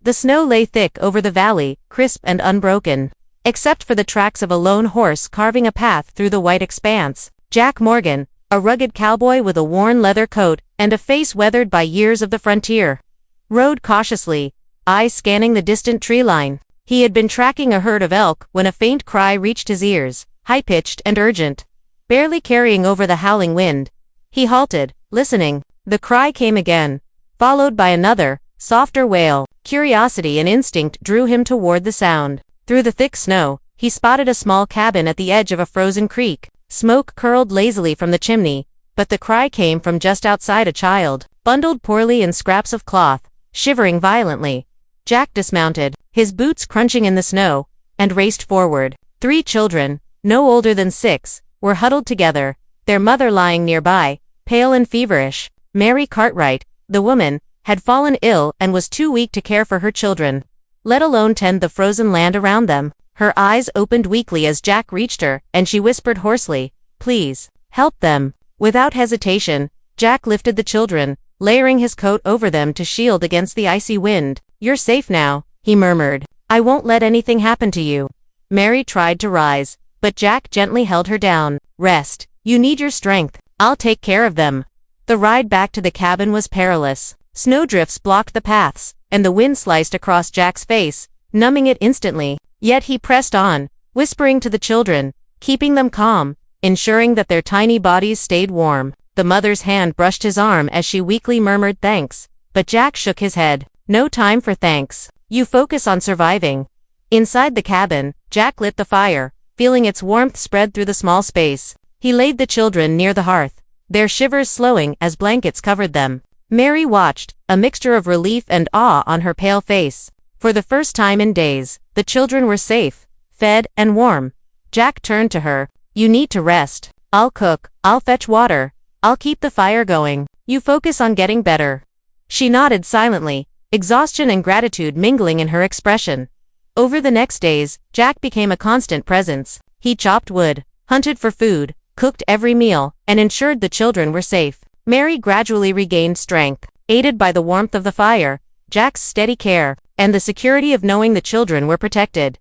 The snow lay thick over the valley, crisp and unbroken. Except for the tracks of a lone horse carving a path through the white expanse, Jack Morgan, a rugged cowboy with a worn leather coat and a face weathered by years of the frontier, rode cautiously, eyes scanning the distant tree line. He had been tracking a herd of elk when a faint cry reached his ears, high-pitched and urgent. Barely carrying over the howling wind, he halted, listening. The cry came again, followed by another, softer wail. Curiosity and instinct drew him toward the sound. Through the thick snow, he spotted a small cabin at the edge of a frozen creek. Smoke curled lazily from the chimney, but the cry came from just outside. A child, bundled poorly in scraps of cloth, shivering violently. Jack dismounted, his boots crunching in the snow, and raced forward. 3 children, no older than 6, were huddled together, their mother lying nearby, pale and feverish. Mary Cartwright, the woman, had fallen ill and was too weak to care for her children, let alone tend the frozen land around them. Her eyes opened weakly as Jack reached her, and she whispered hoarsely, "Please, help them." Without hesitation, Jack lifted the children, layering his coat over them to shield against the icy wind. "You're safe now," he murmured. "I won't let anything happen to you." Mary tried to rise, but Jack gently held her down. "Rest. You need your strength. I'll take care of them." The ride back to the cabin was perilous. Snowdrifts blocked the paths, and the wind sliced across Jack's face, numbing it instantly. Yet he pressed on, whispering to the children, keeping them calm, ensuring that their tiny bodies stayed warm. The mother's hand brushed his arm as she weakly murmured thanks, but Jack shook his head. "No time for thanks. You focus on surviving." Inside the cabin, Jack lit the fire, feeling its warmth spread through the small space. He laid the children near the hearth, their shivers slowing as blankets covered them. Mary watched, a mixture of relief and awe on her pale face. For the first time in days, the children were safe, fed, and warm. Jack turned to her. "You need to rest. I'll cook, I'll fetch water, I'll keep the fire going. You focus on getting better." She nodded silently, exhaustion and gratitude mingling in her expression. Over the next days, Jack became a constant presence. He chopped wood, hunted for food, cooked every meal, and ensured the children were safe. Mary gradually regained strength, aided by the warmth of the fire, Jack's steady care, and the security of knowing the children were protected.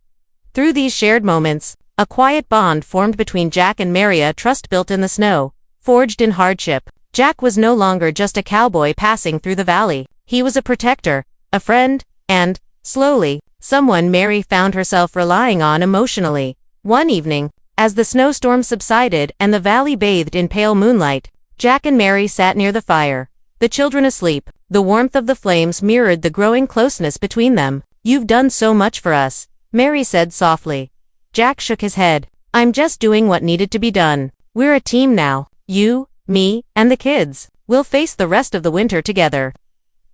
Through these shared moments, a quiet bond formed between Jack and Mary, a trust built in the snow, forged in hardship. Jack was no longer just a cowboy passing through the valley. He was a protector, a friend, and, slowly, someone Mary found herself relying on emotionally. One evening, as the snowstorm subsided and the valley bathed in pale moonlight, Jack and Mary sat near the fire, the children asleep. The warmth of the flames mirrored the growing closeness between them. "You've done so much for us," Mary said softly. Jack shook his head. "I'm just doing what needed to be done. We're a team now. You, me, and the kids. We'll face the rest of the winter together."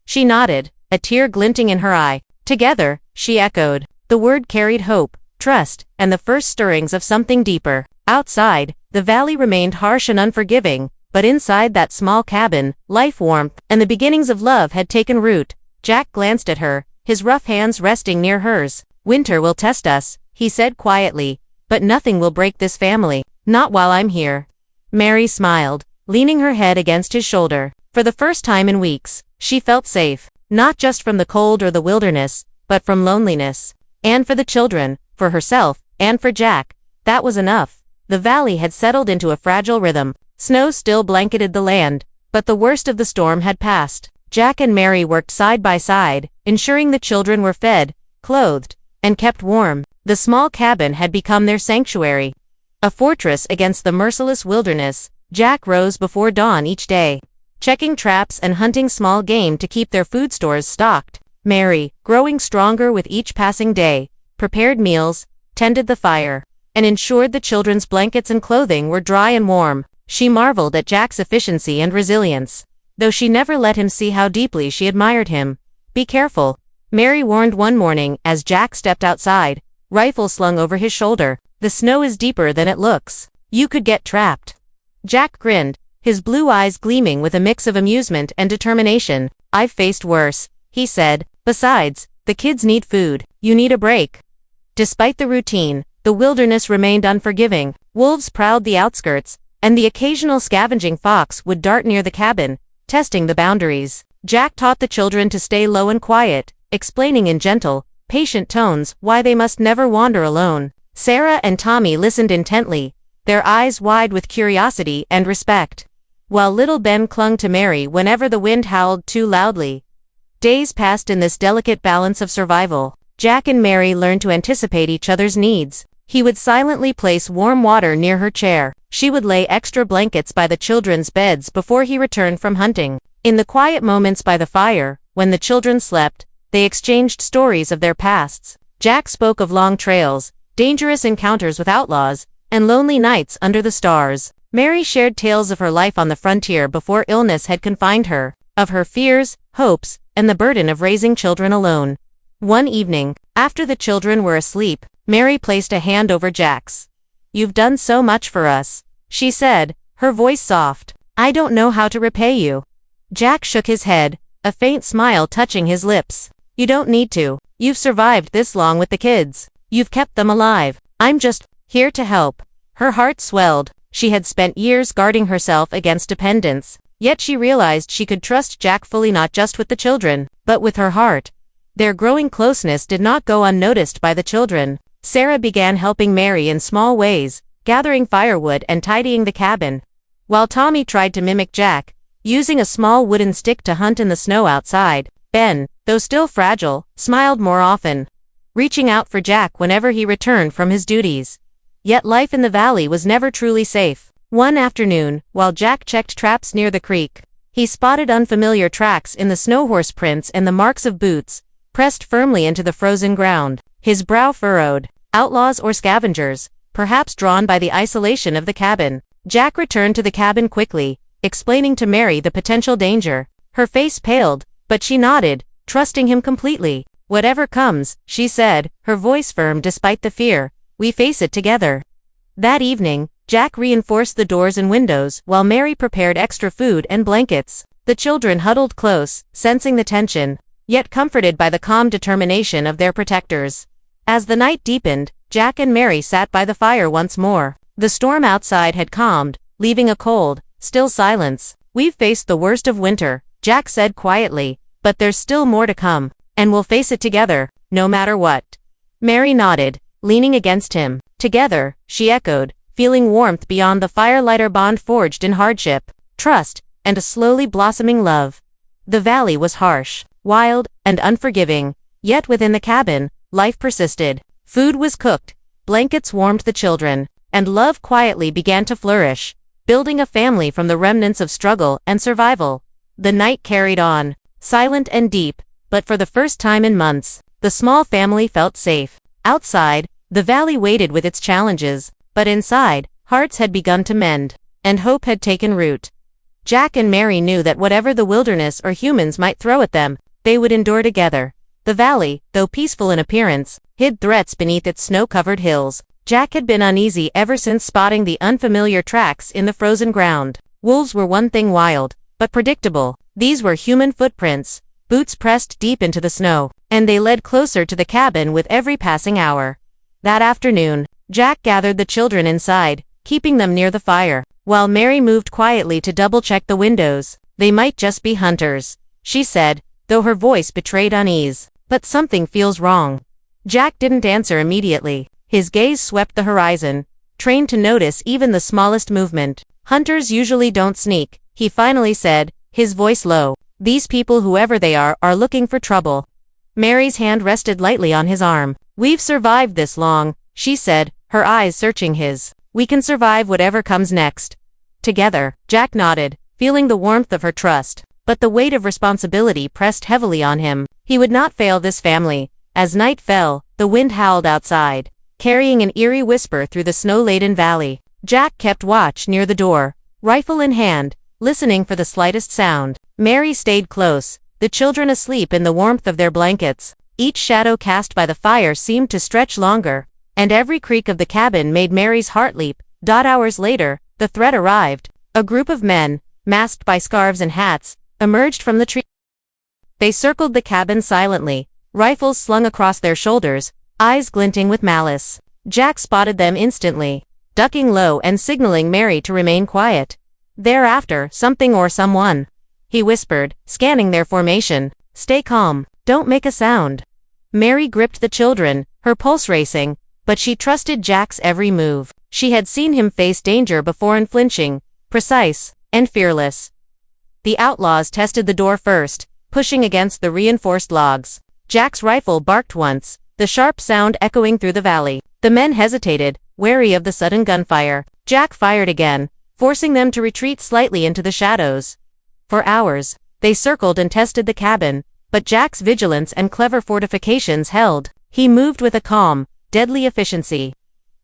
She nodded, a tear glinting in her eye. "Together," she echoed. The word carried hope, trust, and the first stirrings of something deeper. Outside, the valley remained harsh and unforgiving, but inside that small cabin, life, warmth, and the beginnings of love had taken root. Jack glanced at her, his rough hands resting near hers. "Winter will test us," he said quietly, "but nothing will break this family. Not while I'm here." Mary smiled, leaning her head against his shoulder. For the first time in weeks, she felt safe, not just from the cold or the wilderness, but from loneliness. And for the children, for herself, and for Jack, that was enough. The valley had settled into a fragile rhythm. Snow still blanketed the land, but the worst of the storm had passed. Jack and Mary worked side by side, ensuring the children were fed, clothed, and kept warm. The small cabin had become their sanctuary, a fortress against the merciless wilderness. Jack rose before dawn each day, checking traps and hunting small game to keep their food stores stocked. Mary, growing stronger with each passing day, prepared meals, tended the fire, and ensured the children's blankets and clothing were dry and warm. She marveled at Jack's efficiency and resilience, though she never let him see how deeply she admired him. "Be careful," Mary warned one morning as Jack stepped outside, rifle slung over his shoulder. "The snow is deeper than it looks. You could get trapped." Jack grinned, his blue eyes gleaming with a mix of amusement and determination. "I've faced worse," he said. "Besides, the kids need food. You need a break." Despite the routine, the wilderness remained unforgiving. Wolves prowled the outskirts, and the occasional scavenging fox would dart near the cabin, testing the boundaries. Jack taught the children to stay low and quiet, explaining in gentle, patient tones why they must never wander alone. Sarah and Tommy listened intently, their eyes wide with curiosity and respect, while little Ben clung to Mary whenever the wind howled too loudly. Days passed in this delicate balance of survival. Jack and Mary learned to anticipate each other's needs. He would silently place warm water near her chair. She would lay extra blankets by the children's beds before he returned from hunting. In the quiet moments by the fire, when the children slept, they exchanged stories of their pasts. Jack spoke of long trails, dangerous encounters with outlaws, and lonely nights under the stars. Mary shared tales of her life on the frontier before illness had confined her, of her fears, hopes, and the burden of raising children alone. One evening, after the children were asleep, Mary placed a hand over Jack's. "You've done so much for us," she said, her voice soft. "I don't know how to repay you." Jack shook his head, a faint smile touching his lips. "You don't need to. You've survived this long with the kids. You've kept them alive. I'm just here to help." Her heart swelled. She had spent years guarding herself against dependence, yet she realized she could trust Jack fully, not just with the children, but with her heart. Their growing closeness did not go unnoticed by the children. Sarah began helping Mary in small ways, gathering firewood and tidying the cabin, while Tommy tried to mimic Jack, using a small wooden stick to hunt in the snow outside. Ben, though still fragile, smiled more often, reaching out for Jack whenever he returned from his duties. Yet life in the valley was never truly safe. One afternoon, while Jack checked traps near the creek, he spotted unfamiliar tracks in the snow horse prints and the marks of boots, pressed firmly into the frozen ground. His brow furrowed. Outlaws or scavengers, perhaps drawn by the isolation of the cabin. Jack returned to the cabin quickly, explaining to Mary the potential danger. Her face paled, but she nodded, trusting him completely. "Whatever comes," she said, her voice firm despite the fear, "we face it together." That evening, Jack reinforced the doors and windows while Mary prepared extra food and blankets. The children huddled close, sensing the tension, yet comforted by the calm determination of their protectors. As the night deepened, Jack and Mary sat by the fire once more. The storm outside had calmed, leaving a cold, still silence. "We've faced the worst of winter," Jack said quietly, "but there's still more to come, and we'll face it together, no matter what." Mary nodded, leaning against him. "Together," she echoed, feeling warmth beyond the firelight, a bond forged in hardship, trust, and a slowly blossoming love. The valley was harsh, wild, and unforgiving, yet within the cabin, life persisted. Food was cooked, blankets warmed the children, and love quietly began to flourish, building a family from the remnants of struggle and survival. The night carried on, silent and deep, but for the first time in months, the small family felt safe. Outside, the valley waited with its challenges, but inside, hearts had begun to mend, and hope had taken root. Jack and Mary knew that whatever the wilderness or humans might throw at them, they would endure together. The valley, though peaceful in appearance, hid threats beneath its snow-covered hills. Jack had been uneasy ever since spotting the unfamiliar tracks in the frozen ground. Wolves were one thing, wild, but predictable. These were human footprints, boots pressed deep into the snow, and they led closer to the cabin with every passing hour. That afternoon, Jack gathered the children inside, keeping them near the fire, while Mary moved quietly to double-check the windows. "They might just be hunters," she said, though her voice betrayed unease. "But something feels wrong." Jack didn't answer immediately. His gaze swept the horizon, trained to notice even the smallest movement. "Hunters usually don't sneak," he finally said, his voice low. "These people, whoever they are looking for trouble." Mary's hand rested lightly on his arm. "We've survived this long," she said, her eyes searching his. "We can survive whatever comes next. Together." Jack nodded, feeling the warmth of her trust, but the weight of responsibility pressed heavily on him. He would not fail this family. As night fell, the wind howled outside, carrying an eerie whisper through the snow-laden valley. Jack kept watch near the door, rifle in hand, listening for the slightest sound. Mary stayed close, the children asleep in the warmth of their blankets. Each shadow cast by the fire seemed to stretch longer, and every creak of the cabin made Mary's heart leap. Hours later, the threat arrived. A group of men, masked by scarves and hats, emerged from the tree. They circled the cabin silently, rifles slung across their shoulders, eyes glinting with malice. Jack spotted them instantly, ducking low and signaling Mary to remain quiet. "Thereafter, something or someone," he whispered, scanning their formation. "Stay calm." Don't make a sound. Mary gripped the children, her pulse racing, but she trusted Jack's every move. She had seen him face danger before, unflinching, precise, and fearless. The outlaws tested the door first, pushing against the reinforced logs. Jack's rifle barked once, the sharp sound echoing through the valley. The men hesitated, wary of the sudden gunfire. Jack fired again, forcing them to retreat slightly into the shadows. For hours, they circled and tested the cabin, but Jack's vigilance and clever fortifications held. He moved with a calm, deadly efficiency,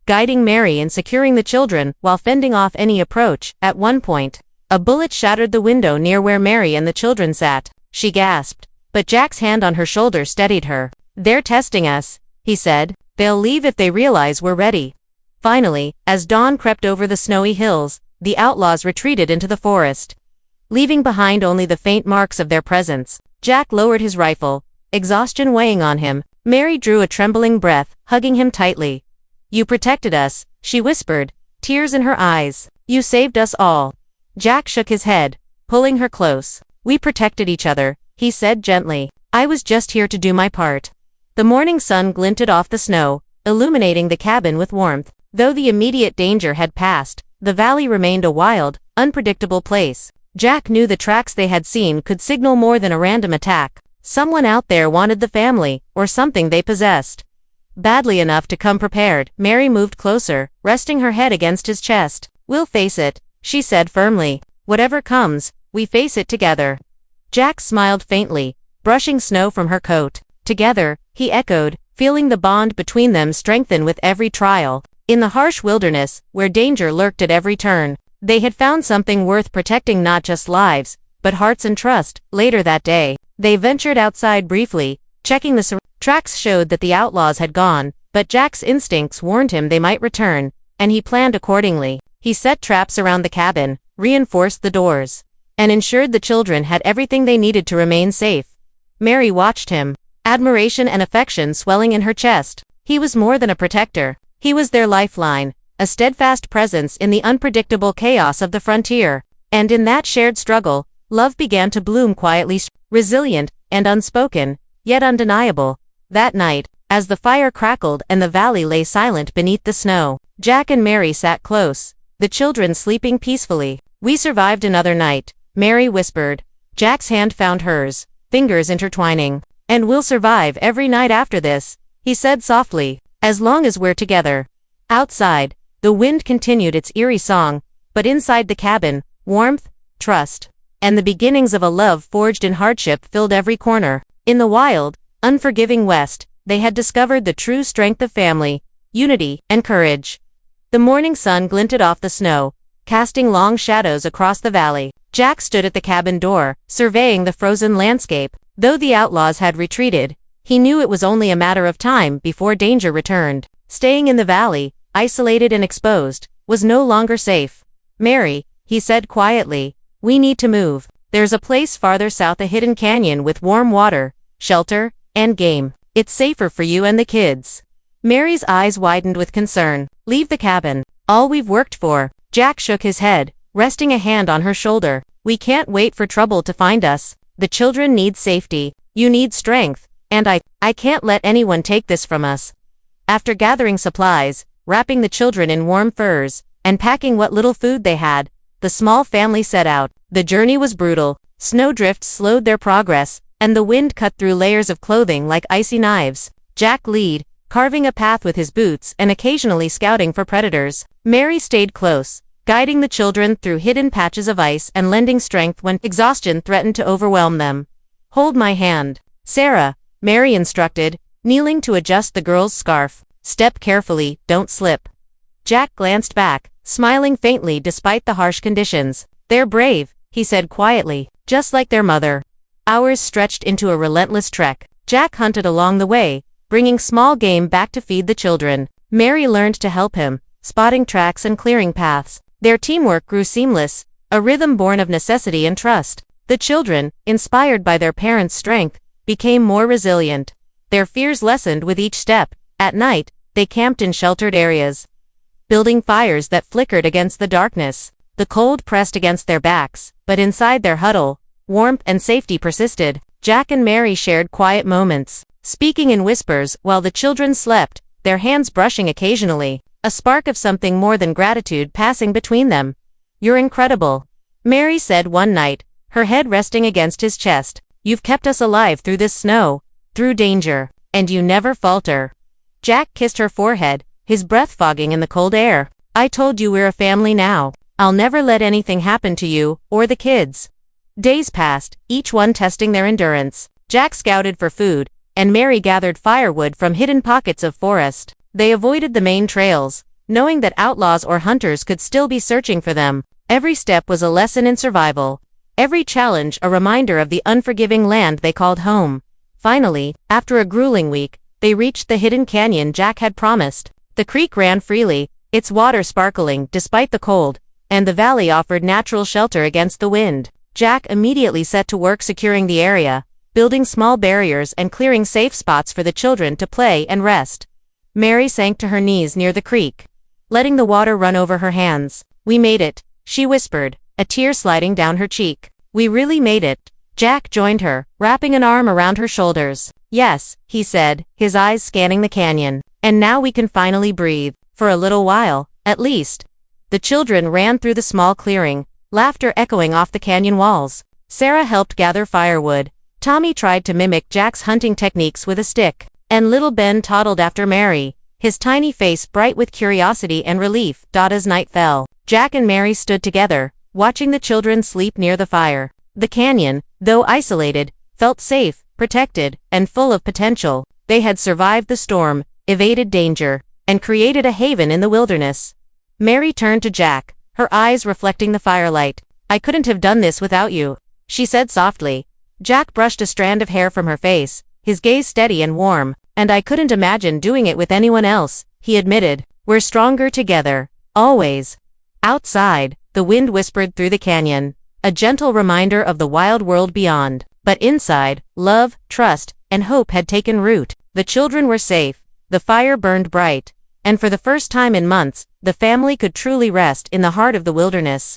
guiding Mary and securing the children while fending off any approach. At one point, a bullet shattered the window near where Mary and the children sat. She gasped, but Jack's hand on her shoulder steadied her. "They're testing us," he said. "They'll leave if they realize we're ready." Finally, as dawn crept over the snowy hills, the outlaws retreated into the forest, leaving behind only the faint marks of their presence. Jack lowered his rifle, exhaustion weighing on him. Mary drew a trembling breath, hugging him tightly. "You protected us," she whispered, tears in her eyes. "You saved us all." Jack shook his head, pulling her close. "We protected each other," he said gently. "I was just here to do my part." The morning sun glinted off the snow, illuminating the cabin with warmth. Though the immediate danger had passed, the valley remained a wild, unpredictable place. Jack knew the tracks they had seen could signal more than a random attack. Someone out there wanted the family, or something they possessed badly enough to come prepared. Mary moved closer, resting her head against his chest. "We'll face it," she said firmly. "Whatever comes, we face it together." Jack smiled faintly, brushing snow from her coat. "Together," he echoed, feeling the bond between them strengthen with every trial. In the harsh wilderness, where danger lurked at every turn, they had found something worth protecting, not just lives, but hearts and trust. Later that day, they ventured outside briefly, checking the tracks showed that the outlaws had gone, but Jack's instincts warned him they might return, and he planned accordingly. He set traps around the cabin, reinforced the doors, and ensured the children had everything they needed to remain safe. Mary watched him, admiration and affection swelling in her chest. He was more than a protector. He was their lifeline, a steadfast presence in the unpredictable chaos of the frontier. And in that shared struggle, love began to bloom quietly, resilient and unspoken, yet undeniable. That night, as the fire crackled and the valley lay silent beneath the snow, Jack and Mary sat close, the children sleeping peacefully. "We survived another night," Mary whispered. Jack's hand found hers, fingers intertwining. "And we'll survive every night after this," he said softly, "as long as we're together." Outside, the wind continued its eerie song, but inside the cabin, warmth, trust, and the beginnings of a love forged in hardship filled every corner. In the wild, unforgiving West, they had discovered the true strength of family, unity, and courage. The morning sun glinted off the snow, casting long shadows across the valley. Jack stood at the cabin door, surveying the frozen landscape. Though the outlaws had retreated, he knew it was only a matter of time before danger returned. Staying in the valley, isolated and exposed, was no longer safe. "Mary," he said quietly, "we need to move. There's a place farther south, a hidden canyon with warm water, shelter, and game. It's safer for you and the kids." Mary's eyes widened with concern. "Leave the cabin. All we've worked for." Jack shook his head, resting a hand on her shoulder. "We can't wait for trouble to find us. The children need safety. You need strength. And I can't let anyone take this from us." After gathering supplies, wrapping the children in warm furs, and packing what little food they had, the small family set out. The journey was brutal. Snowdrifts slowed their progress, and the wind cut through layers of clothing like icy knives. Jack led, carving a path with his boots and occasionally scouting for predators. Mary stayed close, guiding the children through hidden patches of ice and lending strength when exhaustion threatened to overwhelm them. "Hold my hand, Sarah," Mary instructed, kneeling to adjust the girl's scarf. "Step carefully, don't slip." Jack glanced back, smiling faintly despite the harsh conditions. "They're brave," he said quietly, "just like their mother." Hours stretched into a relentless trek. Jack hunted along the way, bringing small game back to feed the children. Mary learned to help him, spotting tracks and clearing paths. Their teamwork grew seamless, a rhythm born of necessity and trust. The children, inspired by their parents' strength, became more resilient. Their fears lessened with each step. At night, they camped in sheltered areas, building fires that flickered against the darkness. The cold pressed against their backs, but inside their huddle, warmth and safety persisted. Jack and Mary shared quiet moments, speaking in whispers while the children slept, their hands brushing occasionally, a spark of something more than gratitude passing between them. "You're incredible," Mary said one night, her head resting against his chest. "You've kept us alive through this snow, through danger, and you never falter." Jack kissed her forehead, his breath fogging in the cold air. "I told you we're a family now. I'll never let anything happen to you, or the kids." Days passed, each one testing their endurance. Jack scouted for food, and Mary gathered firewood from hidden pockets of forest. They avoided the main trails, knowing that outlaws or hunters could still be searching for them. Every step was a lesson in survival. Every challenge a reminder of the unforgiving land they called home. Finally, after a grueling week, they reached the hidden canyon Jack had promised. The creek ran freely, its water sparkling despite the cold, and the valley offered natural shelter against the wind. Jack immediately set to work securing the area, building small barriers and clearing safe spots for the children to play and rest. Mary sank to her knees near the creek, letting the water run over her hands. "We made it," she whispered, a tear sliding down her cheek. "We really made it." Jack joined her, wrapping an arm around her shoulders. "Yes," he said, his eyes scanning the canyon. "And now we can finally breathe, for a little while, at least." The children ran through the small clearing, laughter echoing off the canyon walls. Sarah helped gather firewood. Tommy tried to mimic Jack's hunting techniques with a stick, and little Ben toddled after Mary, his tiny face bright with curiosity and relief. As night fell, Jack and Mary stood together, watching the children sleep near the fire. The canyon, though isolated, felt safe, protected, and full of potential. They had survived the storm, evaded danger, and created a haven in the wilderness. Mary turned to Jack, her eyes reflecting the firelight. "I couldn't have done this without you," she said softly. Jack brushed a strand of hair from her face, his gaze steady and warm. "And I couldn't imagine doing it with anyone else," he admitted. "We're stronger together, always." Outside, the wind whispered through the canyon, a gentle reminder of the wild world beyond. But inside, love, trust, and hope had taken root. The children were safe, the fire burned bright, and for the first time in months, the family could truly rest in the heart of the wilderness.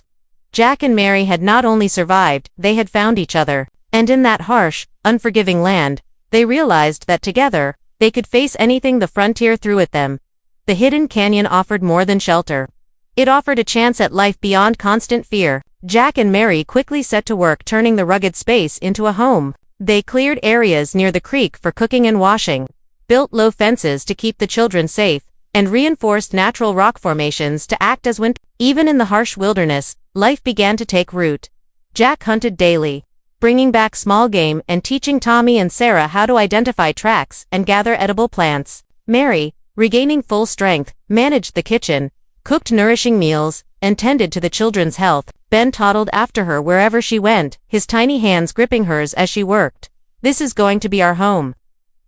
Jack and Mary had not only survived, they had found each other. And in that harsh, unforgiving land, they realized that together, they could face anything the frontier threw at them. The hidden canyon offered more than shelter. It offered a chance at life beyond constant fear. Jack and Mary quickly set to work turning the rugged space into a home. They cleared areas near the creek for cooking and washing, built low fences to keep the children safe, and reinforced natural rock formations to act as windows. Even in the harsh wilderness, life began to take root. Jack hunted daily, bringing back small game and teaching Tommy and Sarah how to identify tracks and gather edible plants. Mary, regaining full strength, managed the kitchen, cooked nourishing meals, and tended to the children's health. Ben toddled after her wherever she went, his tiny hands gripping hers as she worked. "This is going to be our home,"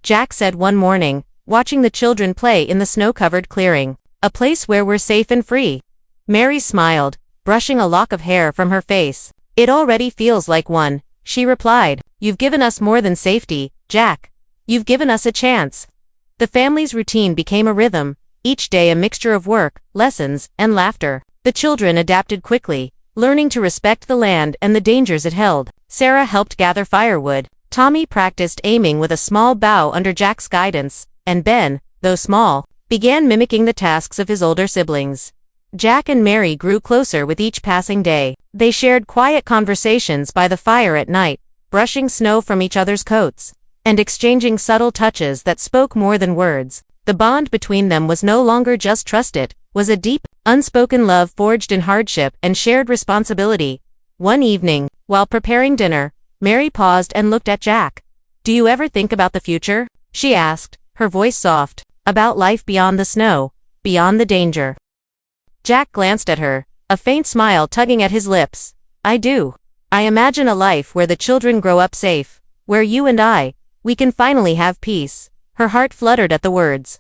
Jack said one morning, watching the children play in the snow-covered clearing. "A place where we're safe and free." Mary smiled, brushing a lock of hair from her face. "It already feels like one," she replied. "You've given us more than safety, Jack. You've given us a chance." The family's routine became a rhythm, each day a mixture of work, lessons, and laughter. The children adapted quickly, learning to respect the land and the dangers it held. Sarah helped gather firewood. Tommy practiced aiming with a small bow under Jack's guidance, and Ben, though small, began mimicking the tasks of his older siblings. Jack and Mary grew closer with each passing day. They shared quiet conversations by the fire at night, brushing snow from each other's coats, and exchanging subtle touches that spoke more than words. The bond between them was no longer just trust, it was a deep, unspoken love forged in hardship and shared responsibility. One evening, while preparing dinner, Mary paused and looked at Jack. "Do you ever think about the future?" she asked, her voice soft. "About life beyond the snow, beyond the danger?" Jack glanced at her, a faint smile tugging at his lips. "I do. I imagine a life where the children grow up safe, where you and we can finally have peace." Her heart fluttered at the words.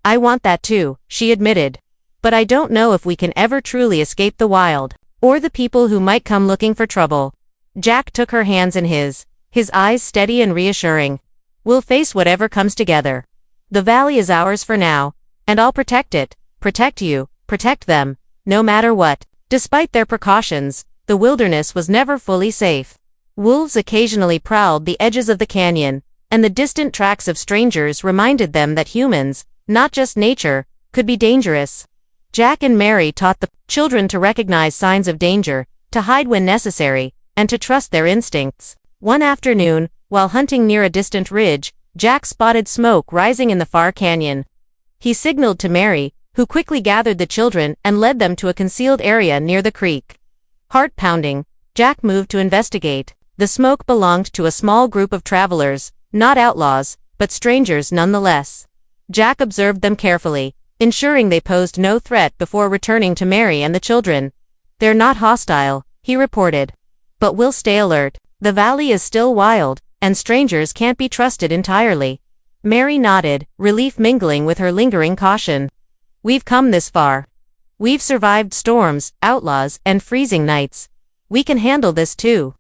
"I want that too," she admitted. "But I don't know if we can ever truly escape the wild, or the people who might come looking for trouble." Jack took her hands in his eyes steady and reassuring. "We'll face whatever comes together. The valley is ours for now, and I'll protect it, protect you, protect them, no matter what." Despite their precautions, the wilderness was never fully safe. Wolves occasionally prowled the edges of the canyon, and the distant tracks of strangers reminded them that humans, not just nature, could be dangerous. Jack and Mary taught the children to recognize signs of danger, to hide when necessary, and to trust their instincts. One afternoon, while hunting near a distant ridge, Jack spotted smoke rising in the far canyon. He signaled to Mary, who quickly gathered the children and led them to a concealed area near the creek. Heart pounding, Jack moved to investigate. The smoke belonged to a small group of travelers, not outlaws, but strangers nonetheless. Jack observed them carefully, ensuring they posed no threat before returning to Mary and the children. "They're not hostile," he reported. "But we'll stay alert. The valley is still wild, and strangers can't be trusted entirely." Mary nodded, relief mingling with her lingering caution. "We've come this far. We've survived storms, outlaws, and freezing nights. We can handle this too."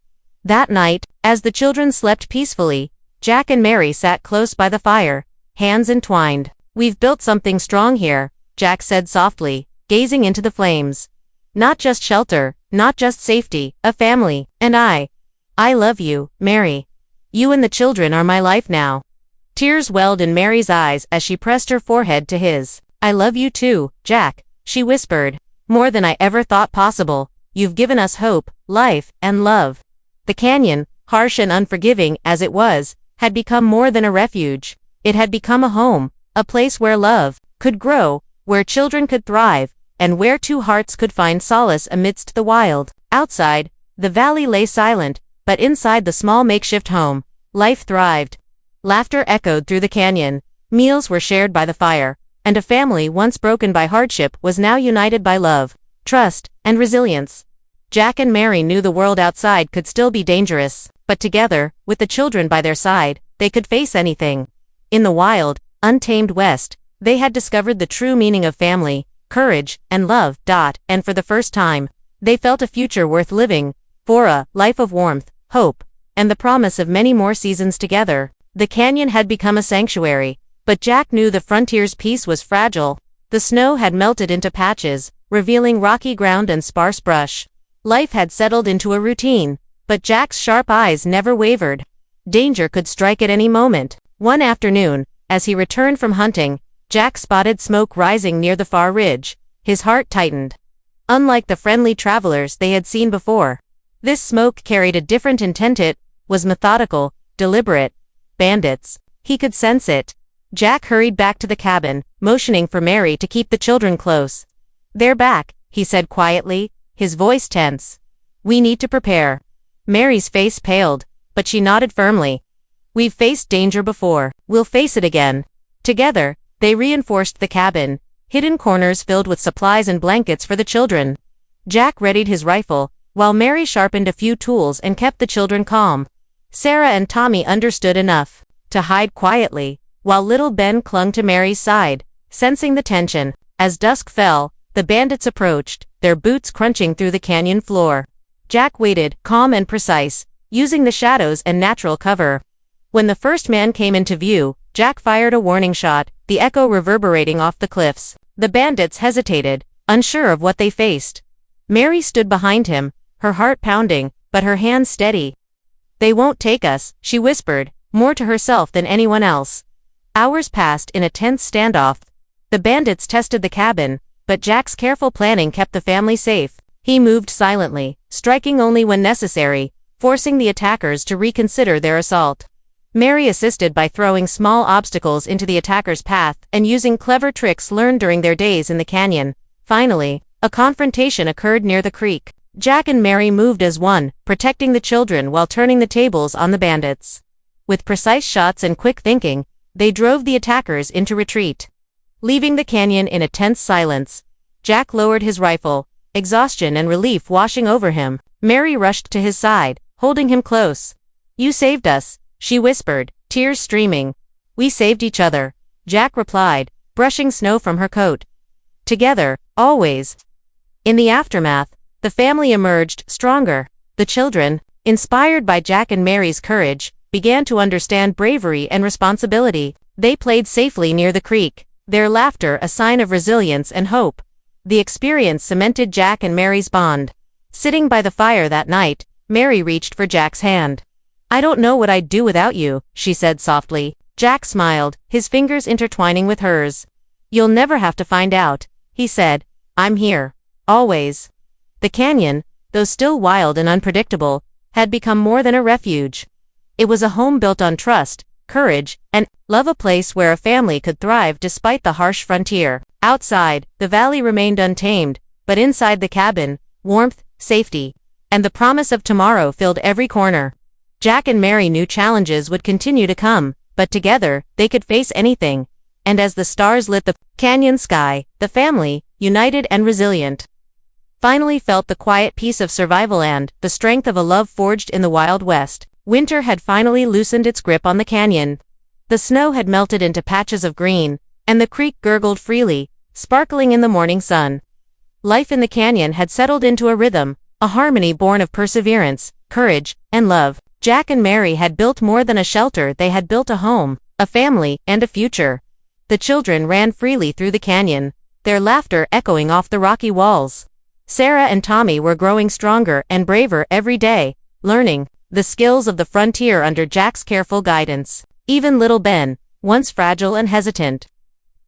That night, as the children slept peacefully, Jack and Mary sat close by the fire, hands entwined. "We've built something strong here," Jack said softly, gazing into the flames. "Not just shelter, not just safety, a family, and I love you, Mary. You and the children are my life now." Tears welled in Mary's eyes as she pressed her forehead to his. "I love you too, Jack," she whispered. "More than I ever thought possible. You've given us hope, life, and love." The canyon, harsh and unforgiving as it was, had become more than a refuge. It had become a home, a place where love could grow, where children could thrive, and where two hearts could find solace amidst the wild. Outside, the valley lay silent, but inside the small makeshift home, life thrived. Laughter echoed through the canyon, meals were shared by the fire, and a family once broken by hardship was now united by love, trust, and resilience. Jack and Mary knew the world outside could still be dangerous, but together, with the children by their side, they could face anything. In the wild, untamed West, they had discovered the true meaning of family, courage, and love. And for the first time, they felt a future worth living, for a life of warmth, hope, and the promise of many more seasons together. The canyon had become a sanctuary, but Jack knew the frontier's peace was fragile. The snow had melted into patches, revealing rocky ground and sparse brush. Life had settled into a routine, but Jack's sharp eyes never wavered. Danger could strike at any moment. One afternoon, as he returned from hunting, Jack spotted smoke rising near the far ridge. His heart tightened. Unlike the friendly travelers they had seen before, this smoke carried a different intent. It was methodical, deliberate. Bandits. He could sense it. Jack hurried back to the cabin, motioning for Mary to keep the children close. "They're back," he said quietly, his voice tense. "We need to prepare." Mary's face paled, but she nodded firmly. "We've faced danger before. We'll face it again." Together, they reinforced the cabin, hidden corners filled with supplies and blankets for the children. Jack readied his rifle, while Mary sharpened a few tools and kept the children calm. Sarah and Tommy understood enough to hide quietly, while little Ben clung to Mary's side, sensing the tension. As dusk fell, the bandits approached, their boots crunching through the canyon floor. Jack waited, calm and precise, using the shadows and natural cover. When the first man came into view, Jack fired a warning shot, the echo reverberating off the cliffs. The bandits hesitated, unsure of what they faced. Mary stood behind him, her heart pounding, but her hands steady. "They won't take us," she whispered, more to herself than anyone else. Hours passed in a tense standoff. The bandits tested the cabin, but Jack's careful planning kept the family safe. He moved silently, striking only when necessary, forcing the attackers to reconsider their assault. Mary assisted by throwing small obstacles into the attackers' path and using clever tricks learned during their days in the canyon. Finally, a confrontation occurred near the creek. Jack and Mary moved as one, protecting the children while turning the tables on the bandits. With precise shots and quick thinking, they drove the attackers into retreat. Leaving the canyon in a tense silence, Jack lowered his rifle, exhaustion and relief washing over him. Mary rushed to his side, holding him close. "You saved us," she whispered, tears streaming. "We saved each other," Jack replied, brushing snow from her coat. "Together, always." In the aftermath, the family emerged stronger. The children, inspired by Jack and Mary's courage, began to understand bravery and responsibility. They played safely near the creek, their laughter a sign of resilience and hope. The experience cemented Jack and Mary's bond. Sitting by the fire that night, Mary reached for Jack's hand. "I don't know what I'd do without you," she said softly. Jack smiled, his fingers intertwining with hers. "You'll never have to find out," he said. "I'm here. Always." The canyon, though still wild and unpredictable, had become more than a refuge. It was a home built on trust, courage, and love, a place where a family could thrive despite the harsh frontier. Outside, the valley remained untamed, but inside the cabin, warmth, safety, and the promise of tomorrow filled every corner. Jack and Mary knew challenges would continue to come, but together, they could face anything. And as the stars lit the canyon sky, the family, united and resilient, finally felt the quiet peace of survival and the strength of a love forged in the Wild West. Winter had finally loosened its grip on the canyon. The snow had melted into patches of green, and the creek gurgled freely, sparkling in the morning sun. Life in the canyon had settled into a rhythm, a harmony born of perseverance, courage, and love. Jack and Mary had built more than a shelter, they had built a home, a family, and a future. The children ran freely through the canyon, their laughter echoing off the rocky walls. Sarah and Tommy were growing stronger and braver every day, learning the skills of the frontier under Jack's careful guidance. Even little Ben, once fragile and hesitant,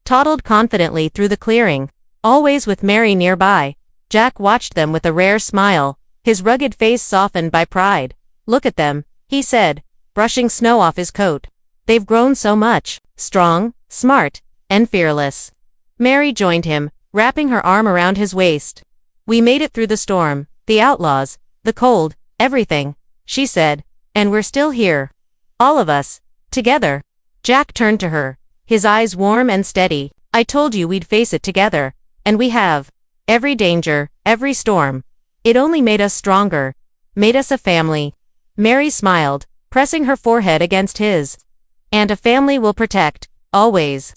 toddled confidently through the clearing, always with Mary nearby. Jack watched them with a rare smile, his rugged face softened by pride. "Look at them," he said, brushing snow off his coat. "They've grown so much, strong, smart, and fearless." Mary joined him, wrapping her arm around his waist. "We made it through the storm, the outlaws, the cold, everything," she said, "and we're still here. All of us, together." Jack turned to her, his eyes warm and steady. "I told you we'd face it together, and we have. Every danger, every storm. It only made us stronger, made us a family." Mary smiled, pressing her forehead against his. "And a family will protect, always.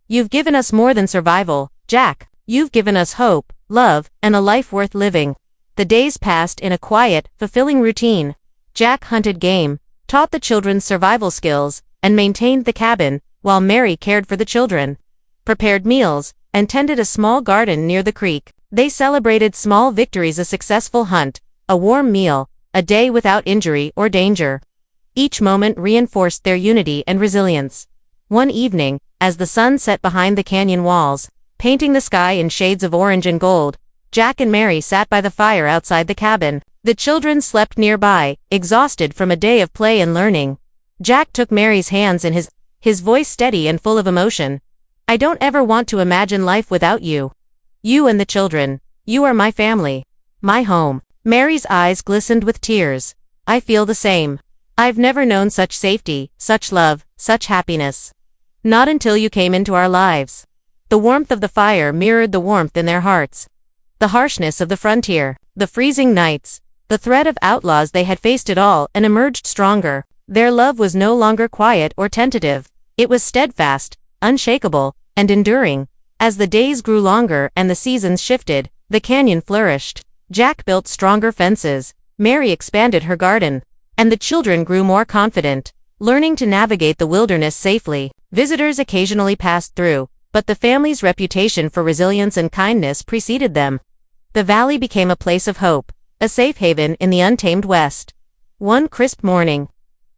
You've given us more than survival, Jack. You've given us hope, love, and a life worth living." The days passed in a quiet, fulfilling routine. Jack hunted game, taught the children survival skills, and maintained the cabin, while Mary cared for the children, prepared meals, and tended a small garden near the creek. They celebrated small victories: a successful hunt, a warm meal, a day without injury or danger. Each moment reinforced their unity and resilience. One evening, as the sun set behind the canyon walls, painting the sky in shades of orange and gold, Jack and Mary sat by the fire outside the cabin. The children slept nearby, exhausted from a day of play and learning. Jack took Mary's hands in his voice steady and full of emotion. "I don't ever want to imagine life without you. You and the children. You are my family. My home." Mary's eyes glistened with tears. "I feel the same. I've never known such safety, such love, such happiness. Not until you came into our lives." The warmth of the fire mirrored the warmth in their hearts. The harshness of the frontier, the freezing nights, the threat of outlaws, they had faced it all and emerged stronger. Their love was no longer quiet or tentative. It was steadfast, unshakable, and enduring. As the days grew longer and the seasons shifted, the canyon flourished. Jack built stronger fences, Mary expanded her garden, and the children grew more confident, learning to navigate the wilderness safely. Visitors occasionally passed through, but the family's reputation for resilience and kindness preceded them. The valley became a place of hope, a safe haven in the untamed West. One crisp morning,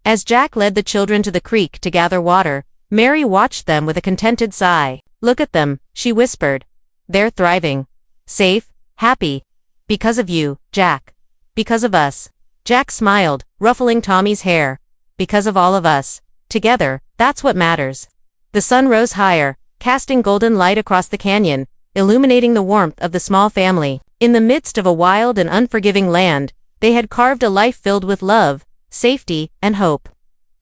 as Jack led the children to the creek to gather water, Mary watched them with a contented sigh. "Look at them," she whispered. "They're thriving. Safe, happy. Because of you, Jack. Because of us." Jack smiled, ruffling Tommy's hair. "Because of all of us. Together, that's what matters." The sun rose higher, casting golden light across the canyon, illuminating the warmth of the small family. In the midst of a wild and unforgiving land, they had carved a life filled with love, safety, and hope.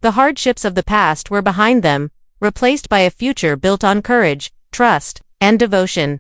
The hardships of the past were behind them, replaced by a future built on courage, trust, and devotion.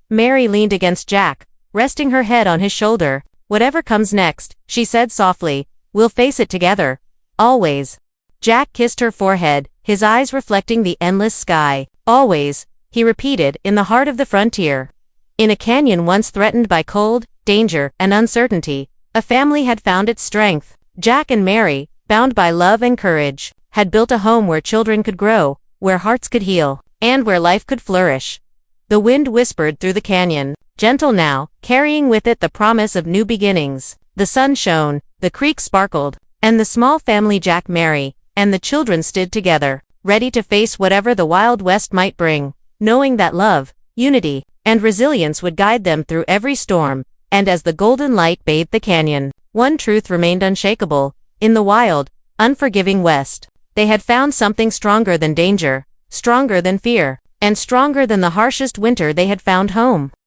Mary leaned against Jack, resting her head on his shoulder. "Whatever comes next," she said softly, "we'll face it together. Always." Jack kissed her forehead, his eyes reflecting the endless sky. "Always," he repeated, "in the heart of the frontier." In a canyon once threatened by cold, danger, and uncertainty, a family had found its strength. Jack and Mary, bound by love and courage, had built a home where children could grow, where hearts could heal, and where life could flourish. The wind whispered through the canyon, gentle now, carrying with it the promise of new beginnings. The sun shone, the creek sparkled, and the small family Jack, Mary, and the children stood together, ready to face whatever the Wild West might bring, knowing that love, unity, and resilience would guide them through every storm. And as the golden light bathed the canyon, one truth remained unshakable: in the wild, unforgiving West, they had found something stronger than danger, stronger than fear, and stronger than the harshest winter they had found home.